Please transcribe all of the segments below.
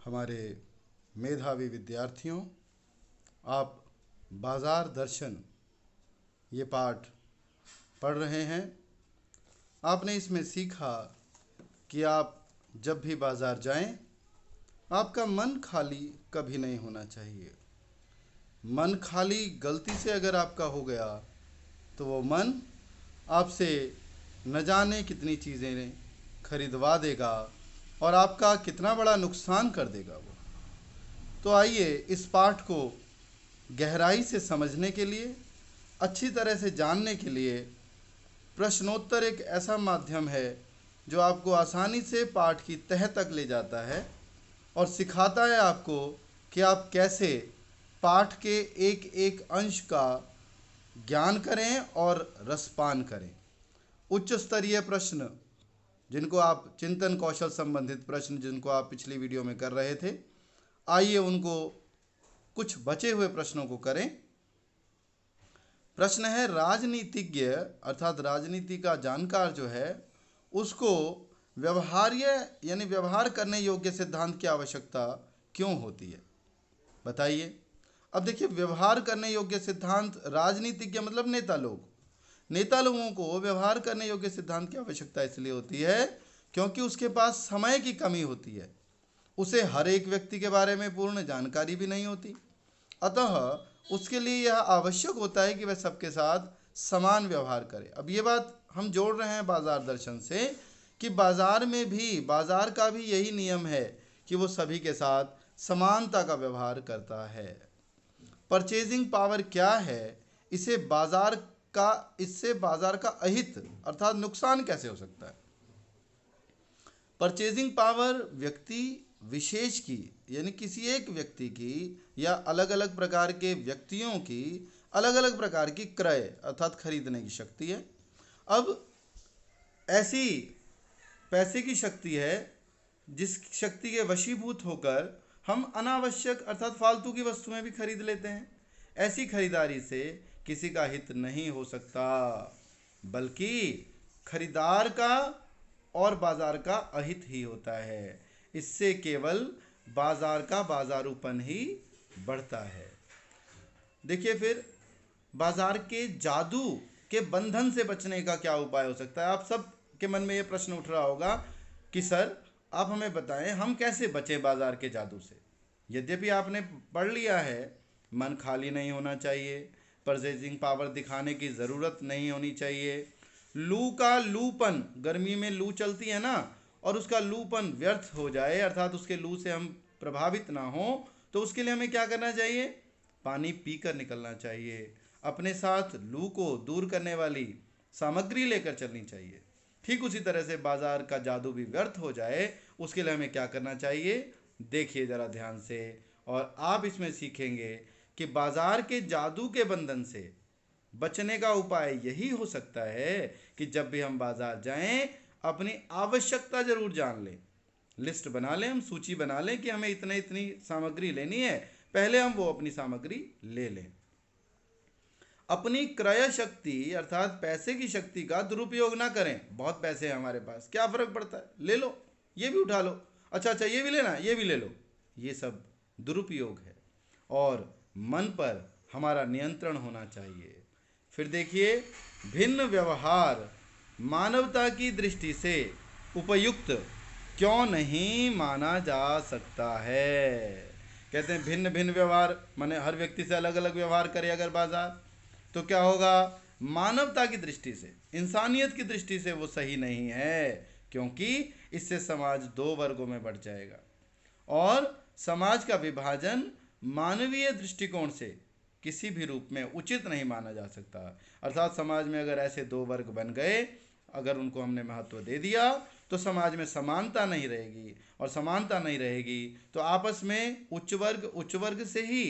हमारे मेधावी विद्यार्थियों, आप बाजार दर्शन ये पाठ पढ़ रहे हैं। आपने इसमें सीखा कि आप जब भी बाजार जाएं, आपका मन खाली कभी नहीं होना चाहिए। मन खाली गलती से अगर आपका हो गया तो वो मन आपसे न जाने कितनी चीज़ें खरीदवा देगा और आपका कितना बड़ा नुकसान कर देगा वो। तो आइए इस पाठ को गहराई से समझने के लिए, अच्छी तरह से जानने के लिए प्रश्नोत्तर एक ऐसा माध्यम है जो आपको आसानी से पाठ की तह तक ले जाता है और सिखाता है आपको कि आप कैसे पाठ के एक एक अंश का ज्ञान करें और रसपान करें। उच्च स्तरीय प्रश्न जिनको आप चिंतन कौशल संबंधित प्रश्न जिनको आप पिछली वीडियो में कर रहे थे, आइए उनको कुछ बचे हुए प्रश्नों को करें। प्रश्न है, राजनीतिज्ञ अर्थात राजनीति का जानकार जो है उसको व्यवहार्य यानी व्यवहार करने योग्य सिद्धांत की आवश्यकता क्यों होती है, बताइए। अब देखिए, व्यवहार करने योग्य सिद्धांत, राजनीतिज्ञ मतलब नेता लोगों को व्यवहार करने योग्य सिद्धांत की आवश्यकता इसलिए होती है क्योंकि उसके पास समय की कमी होती है। उसे हर एक व्यक्ति के बारे में पूर्ण जानकारी भी नहीं होती, अतः उसके लिए यह आवश्यक होता है कि वह सबके साथ समान व्यवहार करे। अब ये बात हम जोड़ रहे हैं बाजार दर्शन से कि बाजार का भी यही नियम है कि वो सभी के साथ समानता का व्यवहार करता है। परचेजिंग पावर क्या है, इससे बाजार का अहित अर्थात नुकसान कैसे हो सकता है। परचेजिंग पावर व्यक्ति विशेष की यानी किसी एक व्यक्ति की या अलग अलग प्रकार के व्यक्तियों की अलग अलग प्रकार की क्रय अर्थात खरीदने की शक्ति है। अब ऐसी पैसे की शक्ति है जिस शक्ति के वशीभूत होकर हम अनावश्यक अर्थात फालतू की वस्तुएं भी खरीद लेते हैं। ऐसी खरीदारी से किसी का हित नहीं हो सकता, बल्कि खरीदार का और बाजार का अहित ही होता है। इससे केवल बाजार का बाजारूपन ही बढ़ता है। देखिए, फिर बाजार के जादू के बंधन से बचने का क्या उपाय हो सकता है। आप सब के मन में ये प्रश्न उठ रहा होगा कि सर आप हमें बताएं हम कैसे बचें बाजार के जादू से। यद्यपि आपने पढ़ लिया है, मन खाली नहीं होना चाहिए, परचेजिंग पावर दिखाने की ज़रूरत नहीं होनी चाहिए, लू का लूपन, गर्मी में लू चलती है ना, और उसका लूपन व्यर्थ हो जाए अर्थात उसके लू से हम प्रभावित ना हो, तो उसके लिए हमें क्या करना चाहिए, पानी पीकर निकलना चाहिए। अपने साथ लू को दूर करने वाली सामग्री लेकर चलनी चाहिए। ठीक उसी तरह से बाजार का जादू भी व्यर्थ हो जाए उसके लिए हमें क्या करना चाहिए, देखिए ज़रा ध्यान से, और आप इसमें सीखेंगे कि बाजार के जादू के बंधन से बचने का उपाय यही हो सकता है कि जब भी हम बाजार जाएं अपनी आवश्यकता जरूर जान लें, लिस्ट बना लें, हम सूची बना लें कि हमें इतनी सामग्री लेनी है, पहले हम वो अपनी सामग्री ले लें। अपनी क्रय शक्ति अर्थात पैसे की शक्ति का दुरुपयोग ना करें। बहुत पैसे हैं हमारे पास, क्या फर्क पड़ता है, ले लो, ये भी उठा लो, अच्छा ये भी लेना, ये भी ले लो, ये सब दुरुपयोग है। और मन पर हमारा नियंत्रण होना चाहिए। फिर देखिए, भिन्न व्यवहार मानवता की दृष्टि से उपयुक्त क्यों नहीं माना जा सकता है। कहते हैं भिन्न भिन्न व्यवहार माने हर व्यक्ति से अलग अलग व्यवहार करे अगर बाजार, तो क्या होगा, मानवता की दृष्टि से, इंसानियत की दृष्टि से वो सही नहीं है, क्योंकि इससे समाज दो वर्गों में बढ़ जाएगा और समाज का विभाजन मानवीय दृष्टिकोण से किसी भी रूप में उचित नहीं माना जा सकता। अर्थात समाज में अगर ऐसे दो वर्ग बन गए, अगर उनको हमने महत्व दे दिया तो समाज में समानता नहीं रहेगी, और समानता नहीं रहेगी तो आपस में उच्च वर्ग से ही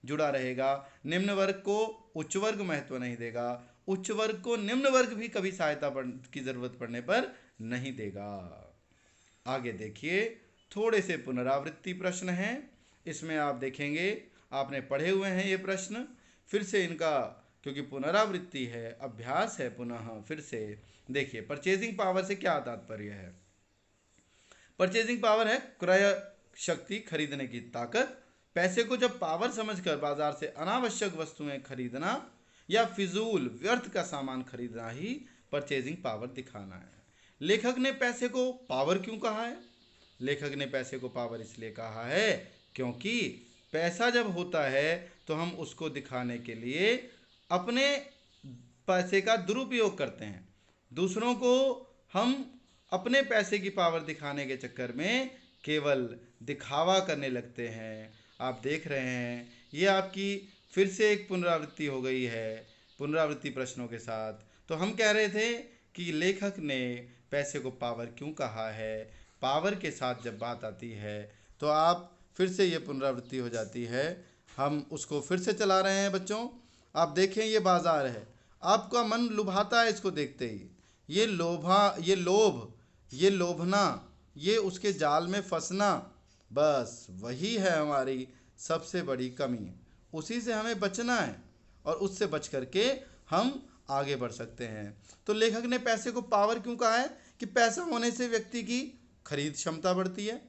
जुड़ा रहेगा, निम्न वर्ग को उच्च वर्ग महत्व नहीं देगा, उच्च वर्ग को निम्न वर्ग भी कभी सहायता की जरूरत पड़ने पर नहीं देगा। आगे देखिए, थोड़े से पुनरावृत्ति प्रश्न हैं, इसमें आप देखेंगे आपने पढ़े हुए हैं ये प्रश्न, फिर से इनका क्योंकि पुनरावृत्ति है, अभ्यास है, पुनः फिर से देखिए। परचेजिंग पावर से क्या तात्पर्य है, परचेजिंग पावर है क्रय शक्ति, खरीदने की ताकत। पैसे को जब पावर समझकर बाजार से अनावश्यक वस्तुएं खरीदना या फिजूल व्यर्थ का सामान खरीदना ही परचेजिंग पावर दिखाना है। लेखक ने पैसे को पावर क्यों कहा है? लेखक ने पैसे को पावर इसलिए कहा है क्योंकि पैसा जब होता है तो हम उसको दिखाने के लिए अपने पैसे का दुरुपयोग करते हैं। दूसरों को हम अपने पैसे की पावर दिखाने के चक्कर में केवल दिखावा करने लगते हैं। आप देख रहे हैं ये आपकी फिर से एक पुनरावृत्ति हो गई है, पुनरावृत्ति प्रश्नों के साथ। तो हम कह रहे थे कि लेखक ने पैसे को पावर क्यों कहा है। पावर के साथ जब बात आती है तो आप फिर से ये पुनरावृत्ति हो जाती है। हम उसको फिर से चला रहे हैं बच्चों। आप देखें ये बाजार है, आपका मन लुभाता है इसको देखते ही। ये लोभना, ये उसके जाल में फंसना, बस वही है हमारी सबसे बड़ी कमी। उसी से हमें बचना है और उससे बच करके हम आगे बढ़ सकते हैं। तो लेखक ने पैसे को पावर क्यों कहा है कि पैसा होने से व्यक्ति की खरीद क्षमता बढ़ती है।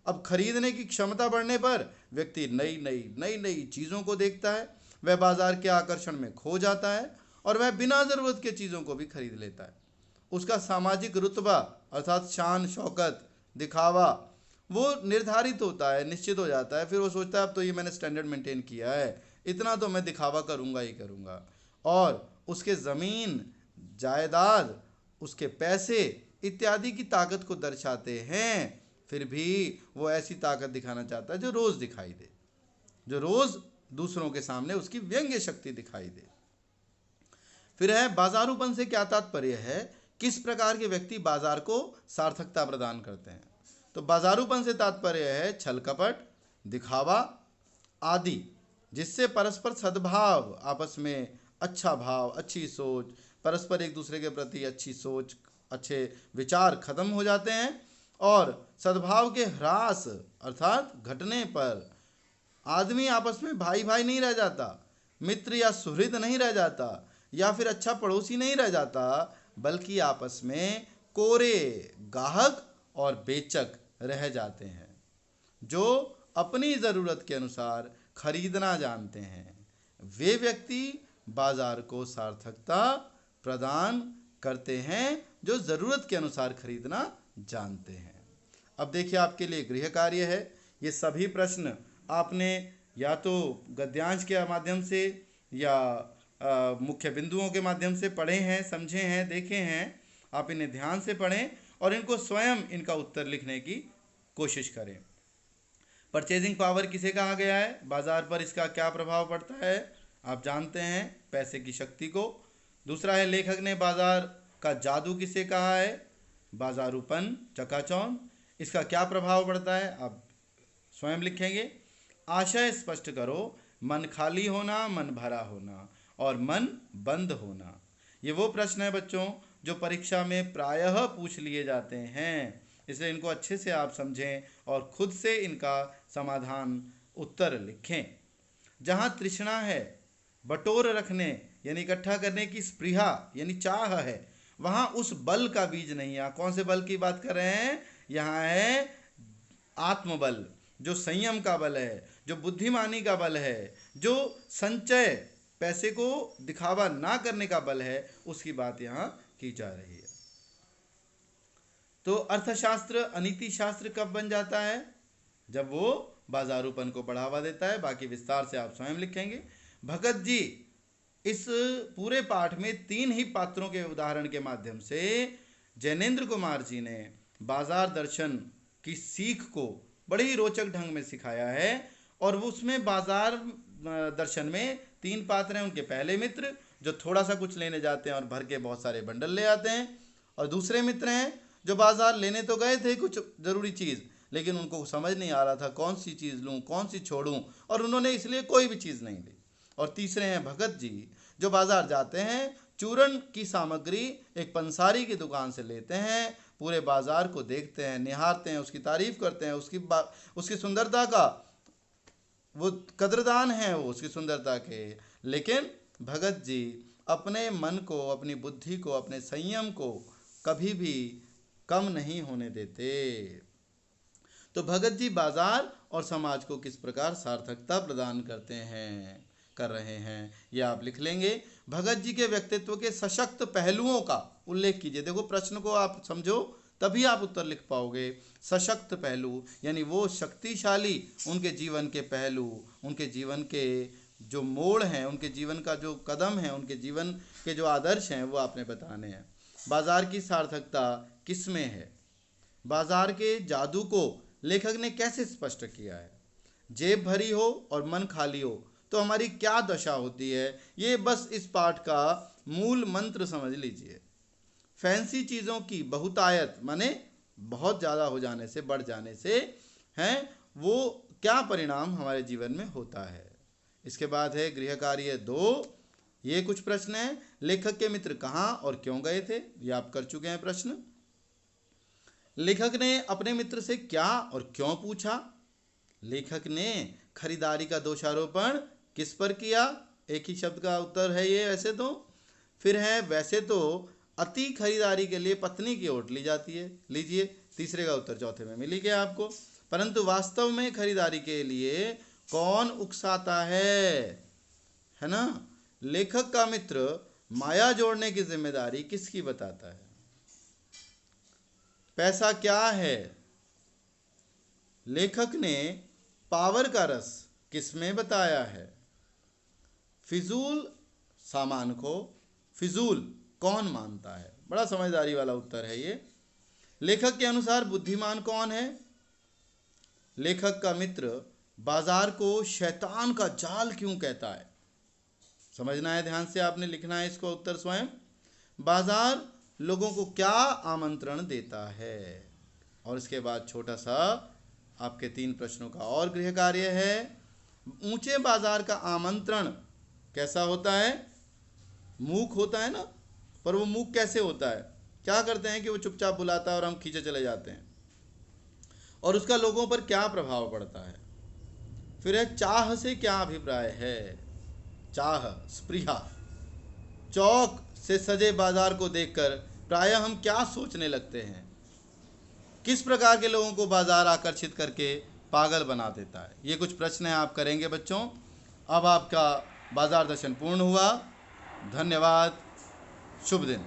अब खरीदने की क्षमता बढ़ने पर व्यक्ति नई नई चीज़ों को देखता है, वह बाजार के आकर्षण में खो जाता है और वह बिना ज़रूरत के चीज़ों को भी खरीद लेता है। उसका सामाजिक रुतबा अर्थात शान शौकत, दिखावा वो निर्धारित होता है, निश्चित हो जाता है। फिर वो सोचता है अब तो ये मैंने स्टैंडर्ड मेंटेन किया है, इतना तो मैं दिखावा करूँगा ही करूँगा। और उसके ज़मीन जायदाद, उसके पैसे इत्यादि की ताकत को दर्शाते हैं। फिर भी वो ऐसी ताकत दिखाना चाहता है जो रोज़ दिखाई दे, जो रोज़ दूसरों के सामने उसकी व्यंग्य शक्ति दिखाई दे। फिर है बाजारूपन से क्या तात्पर्य है, किस प्रकार के व्यक्ति बाजार को सार्थकता प्रदान करते हैं। तो बाजारूपन से तात्पर्य है छल कपट, दिखावा आदि, जिससे परस्पर सद्भाव, आपस में अच्छा भाव, अच्छी सोच, परस्पर एक दूसरे के प्रति अच्छी सोच, अच्छे विचार खत्म हो जाते हैं। और सद्भाव के ह्रास अर्थात घटने पर आदमी आपस में भाई भाई नहीं रह जाता, मित्र या सुहृद नहीं रह जाता, या फिर अच्छा पड़ोसी नहीं रह जाता, बल्कि आपस में कोरे गाहक और बेचक रह जाते हैं जो अपनी ज़रूरत के अनुसार खरीदना जानते हैं। वे व्यक्ति बाजार को सार्थकता प्रदान करते हैं जो ज़रूरत के अनुसार खरीदना जानते हैं। अब देखिए आपके लिए गृह कार्य है। ये सभी प्रश्न आपने या तो गद्यांश के माध्यम से या मुख्य बिंदुओं के माध्यम से पढ़े हैं, समझे हैं, देखे हैं। आप इन्हें ध्यान से पढ़ें और इनको स्वयं इनका उत्तर लिखने की कोशिश करें। परचेजिंग पावर किसे कहा गया है, बाजार पर इसका क्या प्रभाव पड़ता है, आप जानते हैं, पैसे की शक्ति को। दूसरा है लेखक ने बाजार का जादू किसे कहा है, बाजारूपन, चकाचौंध, इसका क्या प्रभाव पड़ता है, आप स्वयं लिखेंगे। आशय स्पष्ट करो, मन खाली होना, मन भरा होना और मन बंद होना। ये वो प्रश्न है बच्चों जो परीक्षा में प्रायः पूछ लिए जाते हैं, इसलिए इनको अच्छे से आप समझें और खुद से इनका समाधान उत्तर लिखें। जहाँ तृष्णा है, बटोर रखने यानी इकट्ठा करने की स्पृहा यानी चाह है, वहाँ उस बल का बीज नहीं है। कौन से बल की बात कर रहे हैं, यहाँ है आत्मबल, जो संयम का बल है, जो बुद्धिमानी का बल है, जो संचय, पैसे को दिखावा ना करने का बल है, उसकी बात यहाँ की जा रही है। तो अर्थशास्त्र अनीति शास्त्र कब बन जाता है, जब वो बाजारूपन को बढ़ावा देता है। बाकी विस्तार से आप स्वयं लिखेंगे। भगत जी इस पूरे पाठ में 3 ही पात्रों के उदाहरण के माध्यम से जैनेन्द्र कुमार जी ने बाजार दर्शन की सीख को बड़े ही रोचक ढंग में सिखाया है। और वो उसमें बाजार दर्शन में 3 पात्र हैं। उनके पहले मित्र जो थोड़ा सा कुछ लेने जाते हैं और भर के बहुत सारे बंडल ले आते हैं, और दूसरे मित्र हैं जो बाजार लेने तो गए थे कुछ ज़रूरी चीज़, लेकिन उनको समझ नहीं आ रहा था कौन सी चीज़ लूँ, कौन सी छोड़ूं, और उन्होंने इसलिए कोई भी चीज़ नहीं ली। और तीसरे हैं भगत जी जो बाजार जाते हैं, चूर्ण की सामग्री एक पंसारी की दुकान से लेते हैं, पूरे बाजार को देखते हैं, निहारते हैं, उसकी तारीफ करते हैं, उसकी सुंदरता का वो कदरदान है, वो उसकी सुंदरता के। लेकिन भगत जी अपने मन को, अपनी बुद्धि को, अपने संयम को कभी भी कम नहीं होने देते। तो भगत जी बाजार और समाज को किस प्रकार सार्थकता प्रदान कर रहे हैं, यह आप लिख लेंगे। भगत जी के व्यक्तित्व के सशक्त पहलुओं का उल्लेख कीजिए। देखो प्रश्न को आप समझो तभी आप उत्तर लिख पाओगे। सशक्त पहलू यानी वो शक्तिशाली उनके जीवन के पहलू, उनके जीवन के जो मोड़ हैं, उनके जीवन का जो कदम है, उनके जीवन के जो आदर्श हैं वो आपने बताने हैं। बाजार की सार्थकता किसमें है? बाजार के जादू को लेखक ने कैसे स्पष्ट किया है? जेब भरी हो और मन खाली हो तो हमारी क्या दशा होती है, ये बस इस पाठ का मूल मंत्र समझ लीजिए। फैंसी चीज़ों की बहुतायत माने बहुत ज़्यादा हो जाने से, बढ़ जाने से हैं, वो क्या परिणाम हमारे जीवन में होता है। इसके बाद है गृह कार्य 2। ये कुछ प्रश्न हैं। लेखक के मित्र कहाँ और क्यों गए थे, ये आप कर चुके हैं प्रश्न। लेखक ने अपने मित्र से क्या और क्यों पूछा। लेखक ने खरीदारी का दोषारोपण किस पर किया, एक ही शब्द का उत्तर है ये वैसे तो। फिर है वैसे तो अति खरीदारी के लिए पत्नी की ओट ली जाती है, लीजिए तीसरे का उत्तर चौथे में मिल गया आपको। परंतु वास्तव में खरीदारी के लिए कौन उकसाता है ना। लेखक का मित्र माया जोड़ने की जिम्मेदारी किसकी बताता है। पैसा क्या है, लेखक ने पावर का रस किसमें बताया है। फिजूल सामान को फिजूल कौन मानता है, बड़ा समझदारी वाला उत्तर है ये। लेखक के अनुसार बुद्धिमान कौन है। लेखक का मित्र बाजार को शैतान का जाल क्यों कहता है, समझना है ध्यान से, आपने लिखना है इसको उत्तर स्वयं। बाजार लोगों को क्या आमंत्रण देता है। और इसके बाद छोटा सा आपके 3 प्रश्नों का और गृह कार्य है। ऊंचे बाजार का आमंत्रण कैसा होता है, मूक होता है ना, पर वो मूक कैसे होता है, क्या करते हैं कि वो चुपचाप बुलाता है और हम खींचे चले जाते हैं, और उसका लोगों पर क्या प्रभाव पड़ता है। फिर है चाह से क्या अभिप्राय है। चाह स्पृहा, चौक से सजे बाजार को देखकर प्रायः हम क्या सोचने लगते हैं। किस प्रकार के लोगों को बाजार आकर्षित करके पागल बना देता है। ये कुछ प्रश्न हैं आप करेंगे बच्चों। अब आपका बाजार दर्शन पूर्ण हुआ। धन्यवाद, शुभ दिन।